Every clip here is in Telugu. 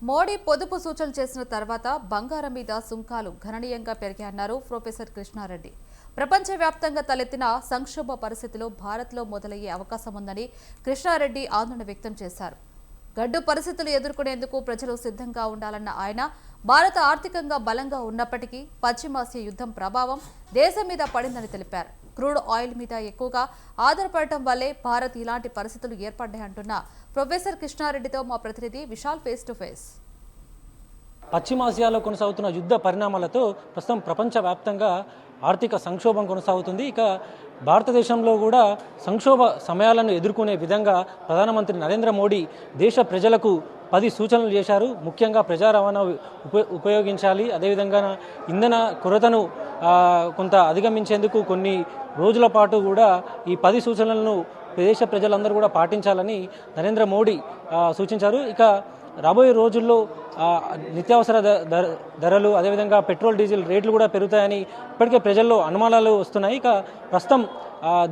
మోడీ పొదుపు సూచనలు చేసిన తర్వాత బంగారం మీద సుంకాలు గణనీయంగా పెరిగాయన్నారు ప్రొఫెసర్ కృష్ణారెడ్డి. ప్రపంచవ్యాప్తంగా తలెత్తిన సంక్షోభ పరిస్థితులు భారత్లో మొదలయ్యే అవకాశం ఉందని కృష్ణారెడ్డి ఆందోళన వ్యక్తం చేశారు. గడ్డు పరిస్థితులు ఎదుర్కొనేందుకు ప్రజలు సిద్ధంగా ఉండాలన్న ఆయన, భారత ఆర్థికంగా బలంగా ఉన్నప్పటికీ పశ్చిమాసియా యుద్ధం ప్రభావం దేశం మీద పడిందని తెలిపారు. క్రూడ్ ఆయిల్ మీద ఎక్కువగా ఆధారపడటం వల్లే భారత్ ఇలాంటి పరిస్థితులు ఏర్పడ్డాయంటున్న ప్రొఫెసర్ కృష్ణారెడ్డితో మా ప్రతినిధి విశాల్ ఫేస్ టు ఫేస్. పశ్చిమాసియాలో కొనసాగుతున్న యుద్ధ పరిణామాలతో ప్రస్తుతం ప్రపంచవ్యాప్తంగా ఆర్థిక సంక్షోభం కొనసాగుతుంది. ఇక భారతదేశంలో కూడా సంక్షోభ సమయాలను ఎదుర్కొనే విధంగా ప్రధానమంత్రి నరేంద్ర మోడీ దేశ ప్రజలకు 10 సూచనలు చేశారు. ముఖ్యంగా ప్రజా రవాణా ఉపయోగించాలి, అదేవిధంగా ఇంధన కొరతను కొంత అధిగమించేందుకు కొన్ని రోజుల పాటు కూడా ఈ 10 సూచనలను దేశ ప్రజలందరూ కూడా పాటించాలని నరేంద్ర మోడీ సూచించారు. ఇక రాబోయే రోజుల్లో నిత్యావసర ధరలు, అదేవిధంగా పెట్రోల్ డీజిల్ రేట్లు కూడా పెరుగుతాయని ఇప్పటికే ప్రజల్లో అనుమానాలు వస్తున్నాయి. ఇక ప్రస్తుతం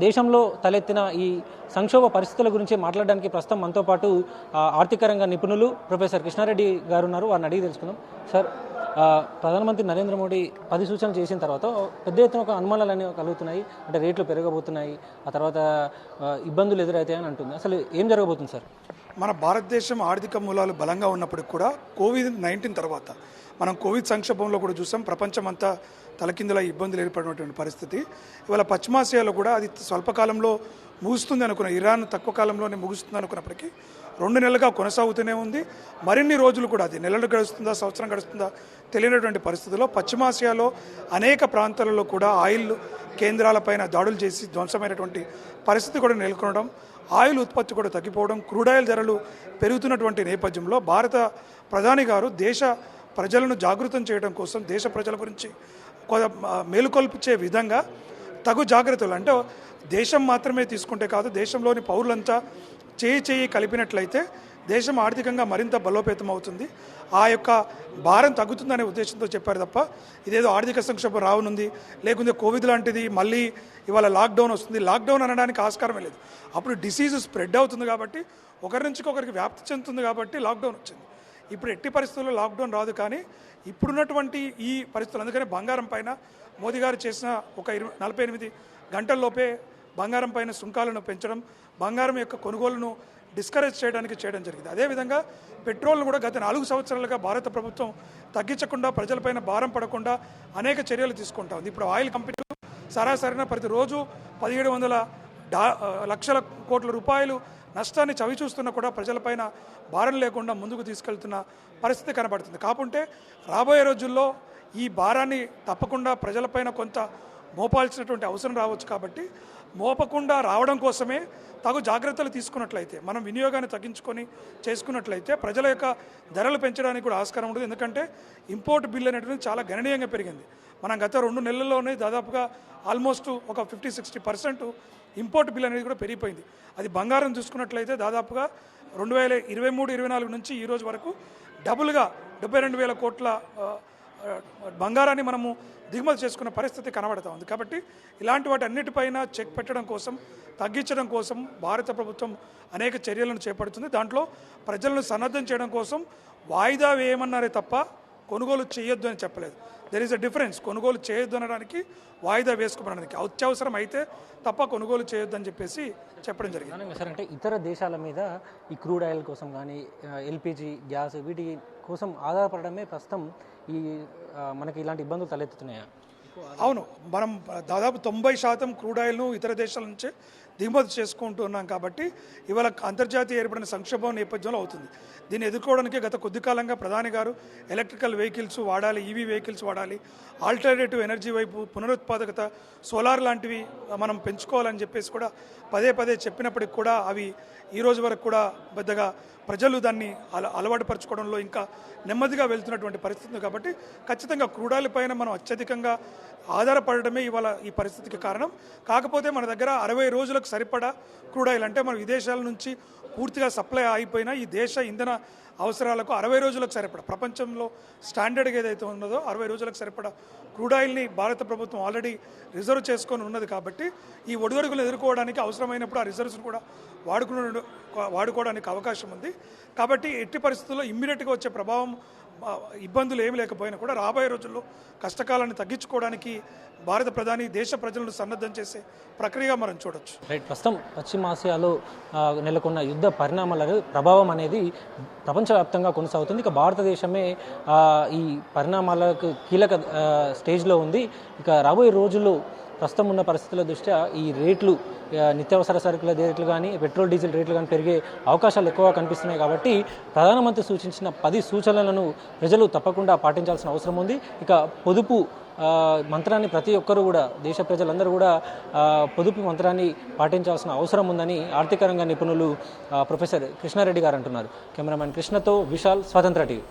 దేశంలో తలెత్తిన ఈ సంక్షోభ పరిస్థితుల గురించి మాట్లాడడానికి ప్రస్తుతం మనతో పాటు ఆర్థిక రంగ నిపుణులు ప్రొఫెసర్ కృష్ణారెడ్డి గారు ఉన్నారు. వారిని అడిగి తెలుసుకుందాం. సార్, ప్రధానమంత్రి నరేంద్ర మోడీ 10 సూచనలు చేసిన తర్వాత పెద్ద ఎత్తున ఒక అనుమానాలు అనేవి కలుగుతున్నాయి. అంటే రేట్లు పెరగబోతున్నాయి, ఆ తర్వాత ఇబ్బందులు ఎదురవుతాయని అంటుంది. అసలు ఏం జరగబోతుంది సార్? మన భారతదేశం ఆర్థిక మూలాలు బలంగా ఉన్నప్పటికీ కూడా కోవిడ్-19 తర్వాత మనం కోవిడ్ సంక్షోభంలో కూడా చూసాం. ప్రపంచమంతా తలకిందుల ఇబ్బందులు ఏర్పడినటువంటి పరిస్థితి. ఇవాళ పశ్చిమాసియాలో కూడా అది స్వల్పకాలంలో ముగుస్తుంది అనుకున్న, ఇరాన్ తక్కువ కాలంలోనే ముగుస్తుంది అనుకున్నప్పటికీ 2 నెలలుగా కొనసాగుతూనే ఉంది. మరిన్ని రోజులు కూడా, అది నెలలు గడుస్తుందా సంవత్సరం గడుస్తుందా తెలియనటువంటి పరిస్థితుల్లో పశ్చిమాసియాలో అనేక ప్రాంతాలలో కూడా ఆయిల్ కేంద్రాలపైన దాడులు చేసి ధ్వంసమైనటువంటి పరిస్థితి కూడా నెలకొనడం, ఆయిల్ ఉత్పత్తి కూడా తగ్గిపోవడం, క్రూడ్ ఆయిల్ ధరలు పెరుగుతున్నటువంటి నేపథ్యంలో భారత ప్రధాని గారు దేశ ప్రజలను జాగృతం చేయడం కోసం, దేశ ప్రజల గురించి మేలుకొల్పించే విధంగా తగు జాగ్రత్తలు, అంటే దేశం మాత్రమే తీసుకుంటే కాదు, దేశంలోని పౌరులంతా చేయి కలిపినట్లయితే దేశం ఆర్థికంగా మరింత బలోపేతం అవుతుంది, ఆ యొక్క భారం తగ్గుతుందనే ఉద్దేశంతో చెప్పారు తప్ప ఇదేదో ఆర్థిక సంక్షోభం రావనుంది, లేకుంటే కోవిడ్ లాంటిది మళ్ళీ ఇవాళ లాక్డౌన్ వస్తుంది, లాక్డౌన్ అనడానికి ఆస్కారమే లేదు. అప్పుడు డిసీజ్ స్ప్రెడ్ అవుతుంది కాబట్టి, ఒకరి నుంచి ఒకరికి వ్యాప్తి చెందుతుంది కాబట్టి లాక్డౌన్ వచ్చింది. ఇప్పుడు ఎట్టి పరిస్థితుల్లో లాక్డౌన్ రాదు. కానీ ఇప్పుడున్నటువంటి ఈ పరిస్థితులు, అందుకని బంగారం పైన మోదీ గారు చేసిన ఒక 48 గంటల్లోపే బంగారం పైన సుంకాలను పెంచడం, బంగారం యొక్క కొనుగోలును డిస్కరేజ్ చేయడం జరిగింది. అదేవిధంగా పెట్రోల్ను కూడా గత 4 సంవత్సరాలుగా భారత ప్రభుత్వం తగ్గించకుండా, ప్రజలపైన భారం పడకుండా అనేక చర్యలు తీసుకుంటా ఉంది. ఇప్పుడు ఆయిల్ కంపెనీలు సరాసరిన ప్రతిరోజు 1700 లక్షల కోట్ల రూపాయలు నష్టాన్ని చవిచూస్తున్నా కూడా ప్రజలపైన భారం లేకుండా ముందుకు తీసుకెళ్తున్న పరిస్థితి కనబడుతుంది. కాకుంటే రాబోయే రోజుల్లో ఈ భారాన్ని తప్పకుండా ప్రజలపైన కొంత మోపాల్సినటువంటి అవసరం రావచ్చు. కాబట్టి మోపకుండా రావడం కోసమే తగు జాగ్రత్తలు తీసుకున్నట్లయితే, మనం వినియోగాన్ని తగ్గించుకొని చేసుకున్నట్లయితే ప్రజల యొక్క ధరలు పెంచడానికి కూడా ఆస్కారం ఉంటుంది. ఎందుకంటే ఇంపోర్ట్ బిల్ అనేటువంటి చాలా గణనీయంగా పెరిగింది. మనం గత 2 నెలల్లోనే దాదాపుగా ఆల్మోస్ట్ ఒక 50-60% ఇంపోర్ట్ బిల్ అనేది కూడా పెరిగిపోయింది. అది బంగారం చూసుకున్నట్లయితే దాదాపుగా 2023-24 నుంచి ఈ రోజు వరకు డబుల్గా 72,000 కోట్ల బంగారాన్ని మనము దిగుమతి చేసుకున్న పరిస్థితి కనబడతా ఉంది. కాబట్టి ఇలాంటి వాటి అన్నిటిపైన చెక్ పెట్టడం కోసం, తగ్గించడం కోసం భారత ప్రభుత్వం అనేక చర్యలను చేపడుతుంది. దాంట్లో ప్రజలను సన్నద్ధం చేయడం కోసం వాయిదా వేయమన్నారే తప్ప కొనుగోలు చేయొద్దు అని చెప్పలేదు. There is a difference. కొనుగోలు చేయొద్దు అనడానికి, వాయిదా వేసుకోవడానికి, అత్యవసరం అయితే తప్ప కొనుగోలు చేయొద్దు అని చెప్పేసి చెప్పడం జరిగింది. సార్, అంటే ఇతర దేశాల మీద ఈ క్రూడ్ ఆయిల్ కోసం కానీ, ఎల్పిజి గ్యాస్, వీటి కోసం ఆధారపడమే ప్రస్తుతం ఈ మనకి ఇలాంటి ఇబ్బందులు తలెత్తుతున్నాయా? అవును, మనం దాదాపు 90% క్రూడ్ ఆయిల్ను ఇతర దేశాల నుంచే దిగుమతి చేసుకుంటున్నాం. కాబట్టి ఇవాళ అంతర్జాతీయ ఏర్పడిన సంక్షోభం నేపథ్యంలో అవుతుంది. దీన్ని ఎదుర్కోవడానికి గత కొద్ది కాలంగా ప్రధాని గారు ఎలక్ట్రికల్ వెహికల్స్ వాడాలి, ఈవీ వెహికల్స్ వాడాలి, ఆల్టర్నేటివ్ ఎనర్జీ వైపు పునరుత్పాదకత, సోలార్ లాంటివి మనం పెంచుకోవాలని చెప్పేసి కూడా పదే చెప్పినప్పటికి కూడా అవి ఈ రోజు వరకు కూడా పెద్దగా ప్రజలు దాన్ని అలవాటు పరచుకోవడంలో ఇంకా నెమ్మదిగా వెళ్తున్నటువంటి పరిస్థితి. కాబట్టి ఖచ్చితంగా క్రూడ్ ఆయిల్ పైన మనం అత్యధికంగా ఆధారపడడమే ఇవాళ ఈ పరిస్థితికి కారణం. కాకపోతే మన దగ్గర 60 రోజులకు సరిపడా క్రూడ్ ఆయిల్, అంటే మన విదేశాల నుంచి పూర్తిగా సప్లై అయిపోయినా ఈ దేశ ఇంధన అవసరాలకు 60 రోజులకు సరిపడా ప్రపంచంలో స్టాండర్డ్గా ఏదైతే ఉన్నదో 60 రోజులకు సరిపడా క్రూడ్ ఆయిల్ని భారత ప్రభుత్వం ఆల్రెడీ రిజర్వ్ చేసుకొని ఉన్నది కాబట్టి ఈ ఒడిదుడుకులు ఎదుర్కోవడానికి అవసరమైనప్పుడు ఆ రిజర్వ్స్ని కూడా వాడుకోవడానికి అవకాశం ఉంది. కాబట్టి ఎట్టి పరిస్థితుల్లో ఇమ్మీడియట్గా వచ్చే ప్రభావం ఇబ్బందులు ఏమి లేకపోయినా కూడా రాబోయే రోజుల్లో కష్టకాలాన్ని తగ్గించుకోవడానికి భారత ప్రధాని దేశ ప్రజలను సన్నద్ధం చేసే ప్రక్రియగా మనం చూడొచ్చు. రైట్, ప్రస్తుతం పశ్చిమాసియాలో నెలకొన్న యుద్ధ పరిణామాల ప్రభావం అనేది ప్రపంచవ్యాప్తంగా కొనసాగుతుంది. ఇక భారతదేశమే ఈ పరిణామాలకు కీలక స్టేజ్లో ఉంది. ఇక రాబోయే రోజుల్లో ప్రస్తుతం ఉన్న పరిస్థితుల దృష్ట్యా ఈ రేట్లు, నిత్యావసర సరుకుల రేట్లు కానీ పెట్రోల్ డీజిల్ రేట్లు కానీ పెరిగే అవకాశాలు ఎక్కువగా కనిపిస్తున్నాయి. కాబట్టి ప్రధానమంత్రి సూచించిన 10 సూచనలను ప్రజలు తప్పకుండా పాటించాల్సిన అవసరం ఉంది. ఇక పొదుపు మంత్రాన్ని ప్రతి ఒక్కరూ కూడా, దేశ ప్రజలందరూ కూడా పొదుపు మంత్రాన్ని పాటించాల్సిన అవసరం ఉందని ఆర్థిక రంగ నిపుణులు ప్రొఫెసర్ కృష్ణారెడ్డి గారు అంటున్నారు. కెమెరామెన్ కృష్ణతో విశాల్, స్వతంత్ర టీవీ.